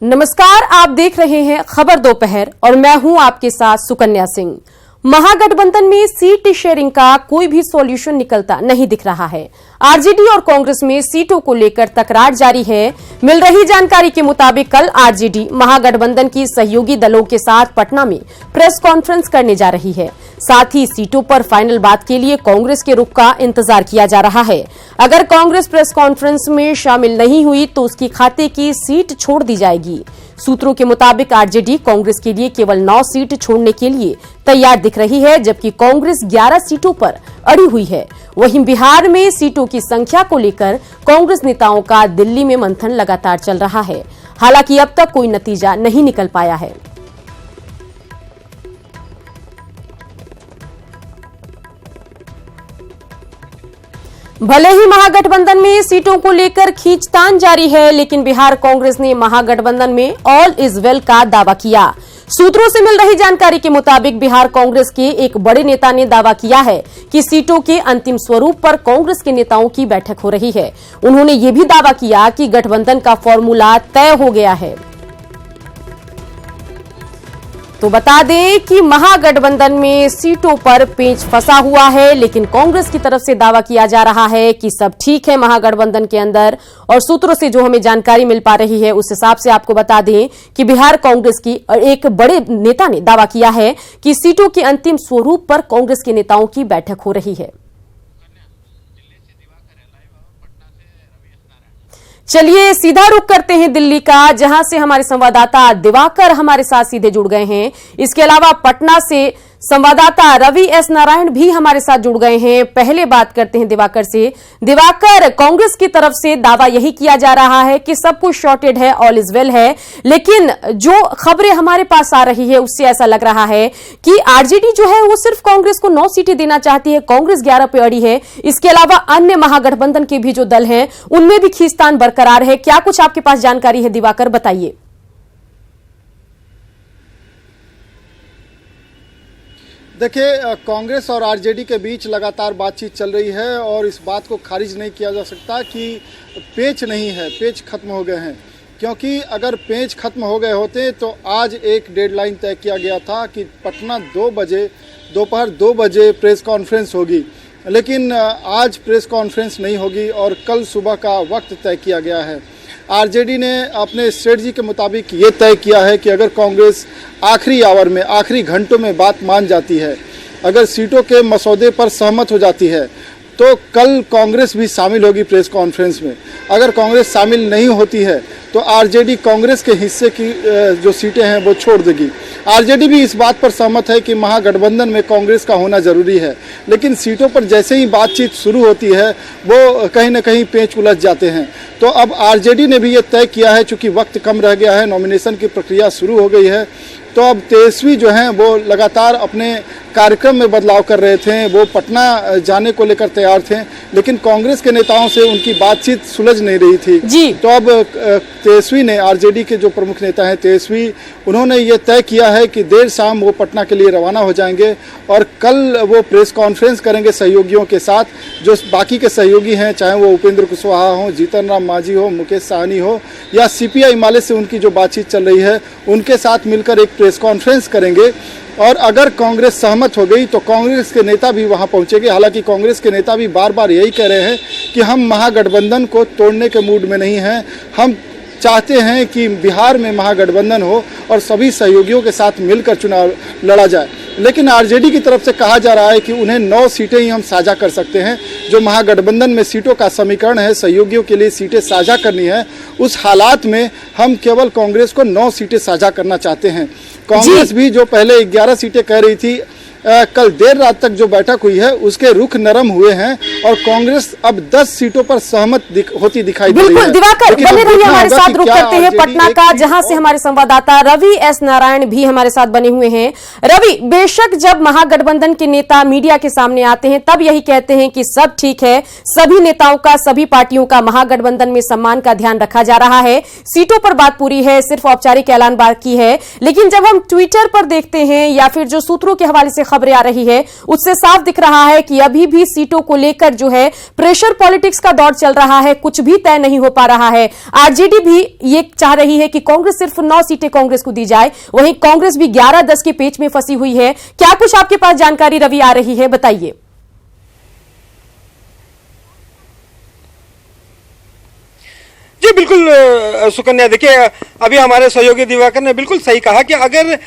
नमस्कार, आप देख रहे हैं खबर दोपहर और मैं हूं आपके साथ सुकन्या सिंह। महागठबंधन में सीट शेयरिंग का कोई भी सॉल्यूशन निकलता नहीं दिख रहा है। आरजेडी और कांग्रेस में सीटों को लेकर तकरार जारी है। मिल रही जानकारी के मुताबिक कल आरजेडी महागठबंधन की सहयोगी दलों के साथ पटना में प्रेस कॉन्फ्रेंस करने जा रही है। साथ ही सीटों पर फाइनल बात के लिए कांग्रेस के रुख का इंतजार किया जा रहा है। अगर कांग्रेस प्रेस कॉन्फ्रेंस में शामिल नहीं हुई तो उसकी खाते की सीट छोड़ दी जाएगी। सूत्रों के मुताबिक आरजेडी कांग्रेस के लिए केवल 9 सीट छोड़ने के लिए तैयार दिख रही है, जबकि कांग्रेस 11 सीटों पर अड़ी हुई है। वहीं बिहार में सीटों की संख्या को लेकर कांग्रेस नेताओं का दिल्ली में मंथन लगातार चल रहा है। हालांकि अब तक कोई नतीजा नहीं निकल पाया है। भले ही महागठबंधन में सीटों को लेकर खींचतान जारी है, लेकिन बिहार कांग्रेस ने महागठबंधन में ऑल इज वेल का दावा किया। सूत्रों से मिल रही जानकारी के मुताबिक बिहार कांग्रेस के एक बड़े नेता ने दावा किया है कि सीटों के अंतिम स्वरूप पर कांग्रेस के नेताओं की बैठक हो रही है। उन्होंने ये भी दावा किया कि गठबंधन का फॉर्मूला तय हो गया है। तो बता दें कि महागठबंधन में सीटों पर पेंच फंसा हुआ है, लेकिन कांग्रेस की तरफ से दावा किया जा रहा है कि सब ठीक है महागठबंधन के अंदर। और सूत्रों से जो हमें जानकारी मिल पा रही है उस हिसाब से आपको बता दें कि बिहार कांग्रेस की एक बड़े नेता ने दावा किया है कि सीटों के अंतिम स्वरूप पर कांग्रेस के नेताओं की बैठक हो रही है। चलिए सीधा रुख करते हैं दिल्ली का, जहां से हमारे संवाददाता दिवाकर हमारे साथ सीधे जुड़ गए हैं। इसके अलावा पटना से संवाददाता रवि एस नारायण भी हमारे साथ जुड़ गए हैं। पहले बात करते हैं दिवाकर से। दिवाकर, कांग्रेस की तरफ से दावा यही किया जा रहा है कि सब कुछ सॉर्टेड है, ऑल इज वेल है, लेकिन जो खबरें हमारे पास आ रही है उससे ऐसा लग रहा है कि आरजेडी जो है वो सिर्फ कांग्रेस को 9 सीटें देना चाहती है, कांग्रेस 11 पे अड़ी है। इसके अलावा अन्य महागठबंधन के भी जो दल हैं उनमें भी खींचतान बरकरार है। क्या कुछ आपके पास जानकारी है दिवाकर, बताइए। देखिए, कांग्रेस और आरजेडी के बीच लगातार बातचीत चल रही है और इस बात को खारिज नहीं किया जा सकता कि पेच नहीं है, पेच खत्म हो गए हैं। क्योंकि अगर पेच खत्म हो गए होते तो आज एक डेडलाइन तय किया गया था कि पटना 2 बजे, दोपहर 2 बजे प्रेस कॉन्फ्रेंस होगी, लेकिन आज प्रेस कॉन्फ्रेंस नहीं होगी और कल सुबह का वक्त तय किया गया है। आरजेडी ने अपने स्ट्रेटजी के मुताबिक ये तय किया है कि अगर कांग्रेस आखिरी आवर में, आखिरी घंटों में बात मान जाती है, अगर सीटों के मसौदे पर सहमत हो जाती है, तो कल कांग्रेस भी शामिल होगी प्रेस कॉन्फ्रेंस में। अगर कांग्रेस शामिल नहीं होती है तो आरजेडी कांग्रेस के हिस्से की जो सीटें हैं वो छोड़ देगी। आरजेडी भी इस बात पर सहमत है कि महागठबंधन में कांग्रेस का होना जरूरी है, लेकिन सीटों पर जैसे ही बातचीत शुरू होती है वो कहीं ना कहीं पेंच उलझ जाते हैं। तो अब आरजेडी ने भी ये तय किया है, चूँकि वक्त कम रह गया है, नॉमिनेशन की प्रक्रिया शुरू हो गई है, तो अब तेजस्वी जो हैं वो लगातार अपने कार्यक्रम में बदलाव कर रहे थे। वो पटना जाने को लेकर तैयार थे, लेकिन कांग्रेस के नेताओं से उनकी बातचीत सुलझ नहीं रही थी जी। तो अब तेजस्वी ने, आरजेडी के जो प्रमुख नेता हैं तेजस्वी, उन्होंने ये तय किया है कि देर शाम वो पटना के लिए रवाना हो जाएंगे और कल वो प्रेस कॉन्फ्रेंस करेंगे सहयोगियों के साथ। जो बाकी के सहयोगी हैं, चाहे वो उपेंद्र कुशवाहा हो, जीतन राम मांझी हो, मुकेश साहनी हो या सीपीआई माले से उनकी जो बातचीत चल रही है, उनके साथ मिलकर एक प्रेस कॉन्फ्रेंस करेंगे। और अगर कांग्रेस सहमत हो गई तो कांग्रेस के नेता भी वहां पहुंचेंगे। हालांकि कांग्रेस के नेता भी बार बार यही कह रहे हैं कि हम महागठबंधन को तोड़ने के मूड में नहीं हैं, हम चाहते हैं कि बिहार में महागठबंधन हो और सभी सहयोगियों के साथ मिलकर चुनाव लड़ा जाए। लेकिन आरजेडी की तरफ से कहा जा रहा है कि उन्हें 9 सीटें ही हम साझा कर सकते हैं। जो महागठबंधन में सीटों का समीकरण है, सहयोगियों के लिए सीटें साझा करनी है, उस हालात में हम केवल कांग्रेस को 9 सीटें साझा करना चाहते हैं। कांग्रेस भी जो पहले 11 सीटें कह रही थी, कल देर रात तक जो बैठक हुई है उसके रुख नरम हुए हैं और कांग्रेस अब 10 सीटों पर सहमत होती दिखाई दे रही है। बिल्कुल दिवाकर, बने रहिए हमारे साथ। रुख करते हैं पटना का, जहां से हमारे संवाददाता रवि एस नारायण भी हमारे साथ बने हुए हैं। रवि, बेशक जब महागठबंधन के नेता मीडिया के सामने आते हैं तब यही कहते हैं कि सब ठीक है, सभी नेताओं का, सभी पार्टियों का महागठबंधन में सम्मान का ध्यान रखा जा रहा है, सीटों पर बात पूरी है, सिर्फ औपचारिक ऐलान बाकी है। लेकिन जब हम ट्विटर पर देखते हैं या फिर जो सूत्रों के हवाले से खबरें आ रही है उससे साफ दिख रहा है कि अभी भी सीटों को लेकर जो है प्रेशर पॉलिटिक्स का दौर चल रहा है, कुछ भी तय नहीं हो पा रहा है। आरजेडी भी ये चाह रही है कि कांग्रेस सिर्फ 9 सीटें कांग्रेस को दी जाए, वहीं कांग्रेस भी 11-10 के पेच में फंसी हुई है। क्या कुछ आपके पास जानकारी रवि आ रही है, बताइए। जी बिल्कुल सुकन्या, देखिए अभी हमारे सहयोगी दिवाकर ने बिल्कुल सही कहा कि अगर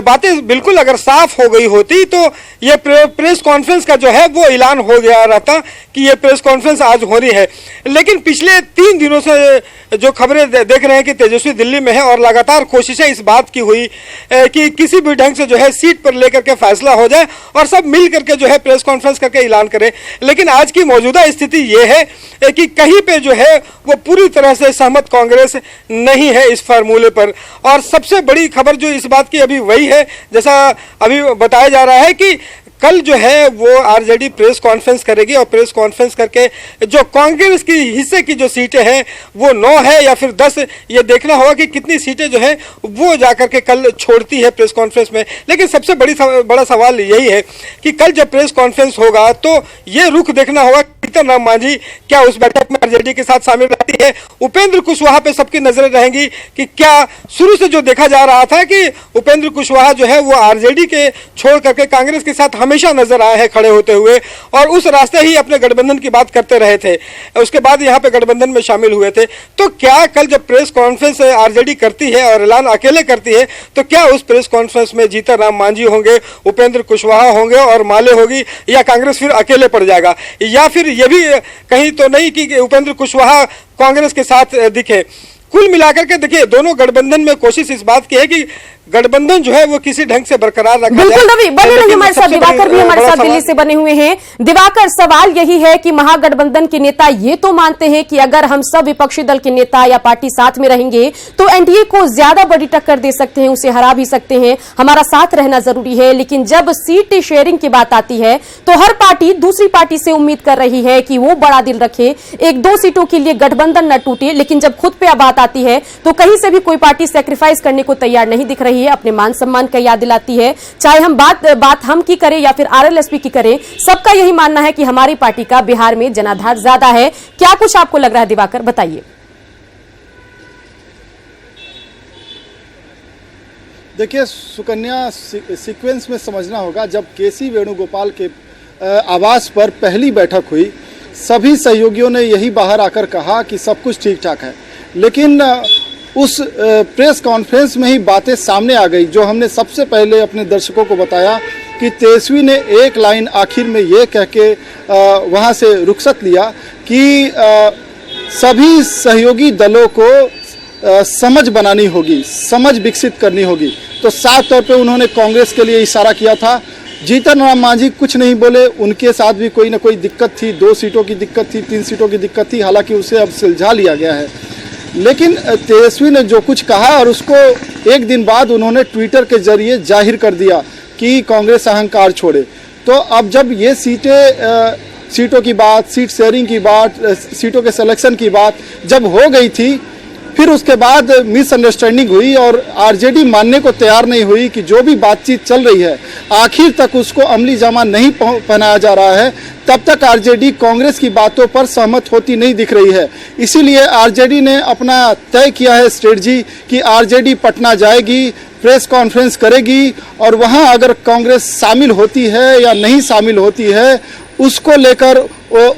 बातें बिल्कुल अगर साफ हो गई होती तो ये प्रेस कॉन्फ्रेंस का जो है वो ऐलान हो गया रहता कि ये प्रेस कॉन्फ्रेंस आज हो रही है। लेकिन पिछले 3 दिनों से जो खबरें देख रहे हैं कि तेजस्वी दिल्ली में है और लगातार कोशिशें इस बात की हुई कि किसी भी ढंग से जो है सीट पर लेकर के फैसला हो जाए और सब मिल करके जो है प्रेस कॉन्फ्रेंस करके ऐलान करें। लेकिन आज की मौजूदा स्थिति ये है कि कहीं पे जो है वो पूरी तरह से सहमत कांग्रेस नहीं है इस फार्मूले पर। और सबसे बड़ी खबर जो इस बात की अभी वही है, जैसा अभी बताया जा रहा है कि कल जो है वो आरजेडी प्रेस कॉन्फ्रेंस करेगी और प्रेस कॉन्फ्रेंस करके जो कांग्रेस की हिस्से की जो सीटें हैं वो 9 है या फिर 10, ये देखना होगा कि कितनी सीटें जो है वो जाकर के कल छोड़ती है प्रेस कॉन्फ्रेंस में। लेकिन सबसे बड़ा सवाल यही है कि कल जब प्रेस कॉन्फ्रेंस होगा तो ये रुख देखना होगा जीतन राम मांझी क्या उस बैठक में आरजेडी के साथ शामिल रहती है। उपेंद्र कुशवाहा पे सबकी नजरें रहेंगी कि क्या शुरू से जो देखा जा रहा था कि उपेंद्र कुशवाहा जो है वो आरजेडी के छोड़ करके कांग्रेस के साथ हमेशा नजर आए हैं खड़े होते हुए और उस रास्ते ही अपने गठबंधन की बात करते रहे थे, उसके बाद यहाँ पे गठबंधन में शामिल हुए थे। तो क्या कल जब प्रेस कॉन्फ्रेंस आरजेडी करती है और ऐलान अकेले करती है तो क्या उस प्रेस कॉन्फ्रेंस में जीतन राम मांझी होंगे, उपेंद्र कुशवाहा होंगे और माले होगी, या कांग्रेस फिर अकेले पड़ जाएगा, या फिर ये भी कहीं तो नहीं कि उपेंद्र कुशवाहा कांग्रेस के साथ दिखे। कुल मिलाकर के देखिए दोनों गठबंधन में कोशिश इस बात की है कि गठबंधन जो है वो किसी ढंग से बरकरार रखा जाए। बिल्कुल रवि, बने रहिए हमारे साथ, दिवाकर भी हमारे साथ दिल्ली से बने हुए हैं। दिवाकर, सवाल यही है कि महागठबंधन के नेता ये तो मानते हैं कि अगर हम सब विपक्षी दल के नेता या पार्टी साथ में रहेंगे तो एनडीए को ज्यादा बड़ी टक्कर दे सकते हैं, उसे हरा भी सकते हैं, हमारा साथ रहना जरूरी है। लेकिन जब सीट शेयरिंग की बात आती है तो हर पार्टी दूसरी पार्टी से उम्मीद कर रही है कि वो बड़ा दिल रखे, 1-2 सीटों के लिए गठबंधन न टूटे। लेकिन जब खुद पे बात आती है तो कहीं से भी कोई पार्टी सेक्रीफाइस करने को तैयार नहीं दिख रही है, अपने मान सम्मान का याद दिलाती है। चाहे हम बात हम की करें या फिर आरएलएसपी की करें, सबका यही मानना है कि हमारी पार्टी का बिहार में जनाधार ज्यादा है। क्या कुछ आपको लग रहा है दिवाकर, बताइए। देखिए सुकन्या, सीक्वेंस में समझना होगा। जब केसी वेणुगोपाल के आवास पर पहली बैठक हुई, सभी सहयोगियों ने यही बाहर आकर कहा कि सब कुछ ठीक ठाक है। लेकिन उस प्रेस कॉन्फ्रेंस में ही बातें सामने आ गई, जो हमने सबसे पहले अपने दर्शकों को बताया कि तेजस्वी ने एक लाइन आखिर में ये कह के वहाँ से रुखसत लिया कि सभी सहयोगी दलों को समझ बनानी होगी, समझ विकसित करनी होगी। तो साफ तौर पे उन्होंने कांग्रेस के लिए इशारा किया था। जीतन राम मांझी कुछ नहीं बोले, उनके साथ भी कोई ना कोई दिक्कत थी, 2 सीटों की दिक्कत थी, 3 सीटों की दिक्कत थी, हालांकि उसे अब सुलझा लिया गया है। लेकिन तेजस्वी ने जो कुछ कहा और उसको एक दिन बाद उन्होंने ट्विटर के जरिए जाहिर कर दिया कि कांग्रेस अहंकार छोड़े। तो अब जब ये सीटों की बात, सीट शेयरिंग की बात, सीटों के सिलेक्शन की बात जब हो गई थी, फिर उसके बाद मिसअंडरस्टैंडिंग हुई और आरजेडी मानने को तैयार नहीं हुई कि जो भी बातचीत चल रही है आखिर तक उसको अमली जामा नहीं पहनाया जा रहा है। तब तक आरजेडी कांग्रेस की बातों पर सहमत होती नहीं दिख रही है। इसीलिए आरजेडी ने अपना तय किया है स्ट्रेटजी कि आरजेडी पटना जाएगी, प्रेस कॉन्फ्रेंस करेगी और वहां अगर कांग्रेस शामिल होती है या नहीं शामिल होती है उसको लेकर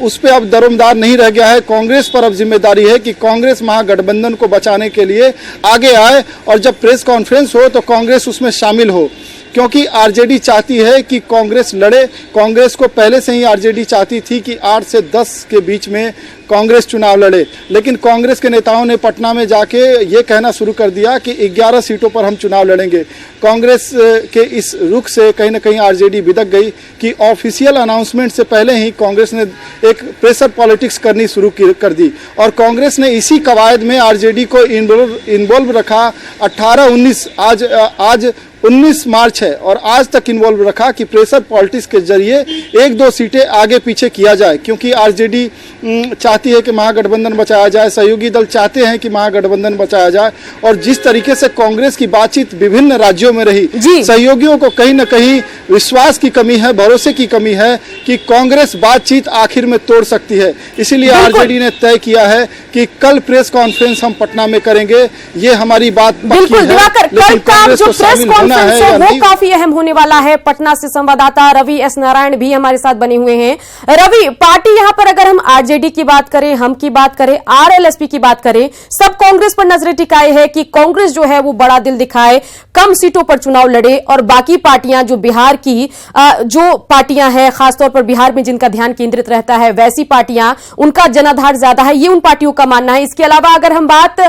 उस पर अब दरोमदार नहीं रह गया है। कांग्रेस पर अब जिम्मेदारी है कि कांग्रेस महागठबंधन को बचाने के लिए आगे आए और जब प्रेस कॉन्फ्रेंस हो तो कांग्रेस उसमें शामिल हो, क्योंकि आरजेडी चाहती है कि कांग्रेस लड़े। कांग्रेस को पहले से ही आरजेडी चाहती थी कि 8 से 10 के बीच में कांग्रेस चुनाव लड़े, लेकिन कांग्रेस के नेताओं ने पटना में जाके ये कहना शुरू कर दिया कि 11 सीटों पर हम चुनाव लड़ेंगे। कांग्रेस के इस रुख से कहीं ना कहीं आरजेडी बिदक गई कि ऑफिशियल अनाउंसमेंट से पहले ही कांग्रेस ने एक प्रेशर पॉलिटिक्स करनी शुरू कर दी और कांग्रेस ने इसी कवायद में आरजेडी को इन्वॉल्व रखा। 18-19 आज 19 मार्च है और आज तक इन्वॉल्व रखा कि प्रेशर पॉलिटिक्स के जरिए 1-2 सीटें आगे पीछे किया जाए, क्योंकि आरजेडी चाहती है कि महागठबंधन बचाया जाए, सहयोगी दल चाहते हैं कि महागठबंधन बचाया जाए। और जिस तरीके से कांग्रेस की बातचीत विभिन्न राज्यों में रही, सहयोगियों को कहीं न कहीं विश्वास की कमी है, भरोसे की कमी है कि कांग्रेस बातचीत आखिर में तोड़ सकती है। इसीलिए आरजेडी ने तय किया है कि कल प्रेस कॉन्फ्रेंस हम पटना में करेंगे। ये हमारी बात पक्की है, लेकिन कांग्रेस को शामिल होना है या नहीं, वो काफी अहम होने वाला है। पटना से संवाददाता रवि एस नारायण भी हमारे साथ बने हुए हैं। रवि, पार्टी यहां पर अगर हम आरजेडी की बात करें, हम की बात करें, आरएलएसपी की बात करें, सब कांग्रेस पर नजरें टिकाए है कि कांग्रेस जो है वो बड़ा दिल दिखाए, कम सीटों पर चुनाव लड़े, और बाकी पार्टियां जो बिहार की जो पार्टियां हैं, खासतौर पर बिहार में जिनका ध्यान केंद्रित रहता है, वैसी पार्टियां, उनका जनाधार ज्यादा है, ये उन पार्टियों का मानना है। इसके अलावा अगर हम बात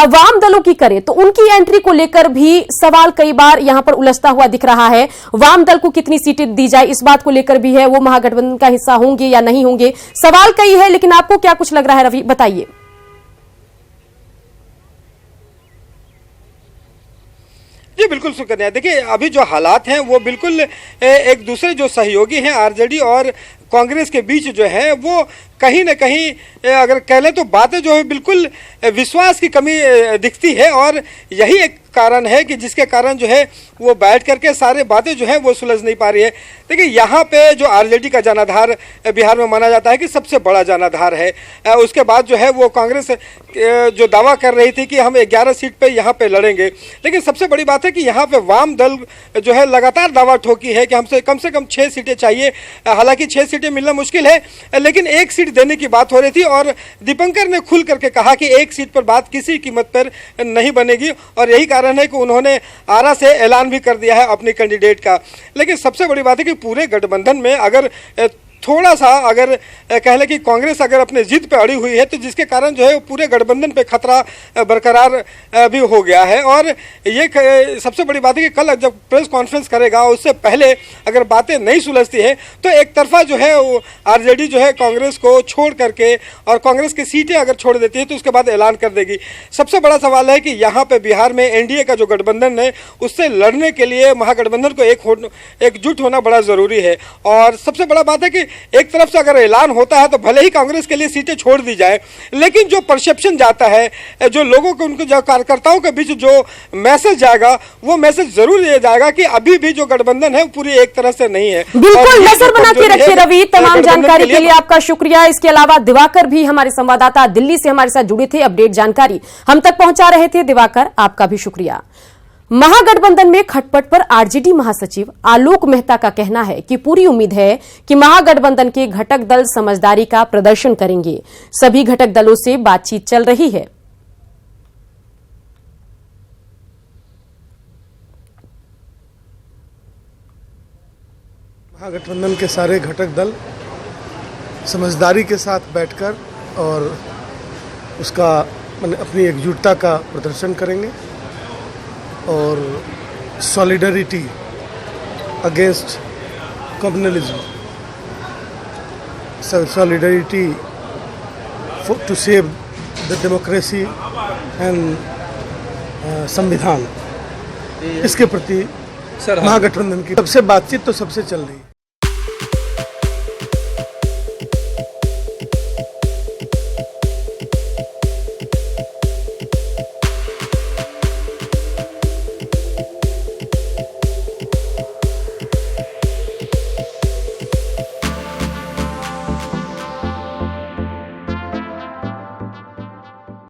वाम दलों की करें तो उनकी एंट्री को लेकर भी सवाल कई बार यहां पर उलझता हुआ दिख रहा है। वाम दल को कितनी सीटें दी जाए, इस बात को लेकर भी है, वो महागठबंधन का हिस्सा होंगे या नहीं होंगे, सवाल कई है। लेकिन आपको क्या कुछ लग रहा है रवि, बताइए। जी बिल्कुल सुकन्या, देखिए अभी जो हालात हैं वो बिल्कुल एक दूसरे जो सहयोगी हैं आरजेडी और कांग्रेस के बीच जो है वो कहीं ना कहीं अगर कह लें तो बातें जो है बिल्कुल विश्वास की कमी दिखती है। और यही एक कारण है कि जिसके कारण जो है वो बैठ करके सारे बातें जो है वो सुलझ नहीं पा रही है। देखिए यहाँ पे जो आरजेडी का जनाधार बिहार में माना जाता है कि सबसे बड़ा जनाधार है। उसके बाद जो है वो कांग्रेस जो दावा कर रही थी कि हम 11 सीट पे यहाँ पे लड़ेंगे, लेकिन सबसे बड़ी बात है कि यहाँ पे वाम दल जो है लगातार दावा ठोकी है कि हमसे कम से कम 6 सीटें चाहिए। हालांकि 6 सीटें मिलना मुश्किल है, लेकिन 1 सीट देने की बात हो रही थी और दीपंकर ने खुल करके कहा कि 1 सीट पर बात किसी कीमत पर नहीं बनेगी। और यही कारण है कि उन्होंने आरा से ऐलान भी कर दिया है अपने कैंडिडेट का। लेकिन सबसे बड़ी बात है कि पूरे गठबंधन में अगर थोड़ा सा अगर कह लें कि कांग्रेस अगर अपने जिद पे अड़ी हुई है तो जिसके कारण जो है वो पूरे गठबंधन पे खतरा बरकरार भी हो गया है। और ये सबसे बड़ी बात है कि कल जब प्रेस कॉन्फ्रेंस करेगा उससे पहले अगर बातें नहीं सुलझती है तो एक तरफा जो है वो आरजेडी जो है कांग्रेस को छोड़ करके और कांग्रेस की सीटें अगर छोड़ देती है तो उसके बाद ऐलान कर देगी। सबसे बड़ा सवाल है कि यहाँ पे बिहार में एनडीए का जो गठबंधन है उससे लड़ने के लिए महागठबंधन को एकजुट होना बड़ा ज़रूरी है। और सबसे बड़ा बात है कि एक तरफ से अगर ऐलान होता है तो भले ही कांग्रेस के लिए सीटें छोड़ दी जाए, लेकिन जो परसेप्शन जाता है, जो लोगों को, उनके जो कार्यकर्ताओं के बीच जो मैसेज जाएगा वो मैसेज जरूर ये जाएगा कि अभी भी जो गठबंधन है पूरी एक तरह से नहीं है। बिल्कुल नजर बना के रखिए रवि, तमाम जानकारी के लिए आपका शुक्रिया। इसके अलावा दिवाकर भी हमारे संवाददाता दिल्ली से हमारे साथ जुड़े थे, अपडेट जानकारी हम तक पहुंचा रहे थे। दिवाकर, आपका भी शुक्रिया। महागठबंधन में खटपट पर आरजेडी महासचिव आलोक मेहता का कहना है कि पूरी उम्मीद है कि महागठबंधन के घटक दल समझदारी का प्रदर्शन करेंगे। सभी घटक दलों से बातचीत चल रही है। महागठबंधन के सारे घटक दल समझदारी के साथ बैठकर और उसका अपनी एकजुटता का प्रदर्शन करेंगे और solidarity against communalism, solidarity to save the democracy and संविधान, इसके प्रति महागठबंधन की सबसे बातचीत तो सबसे चल रही है।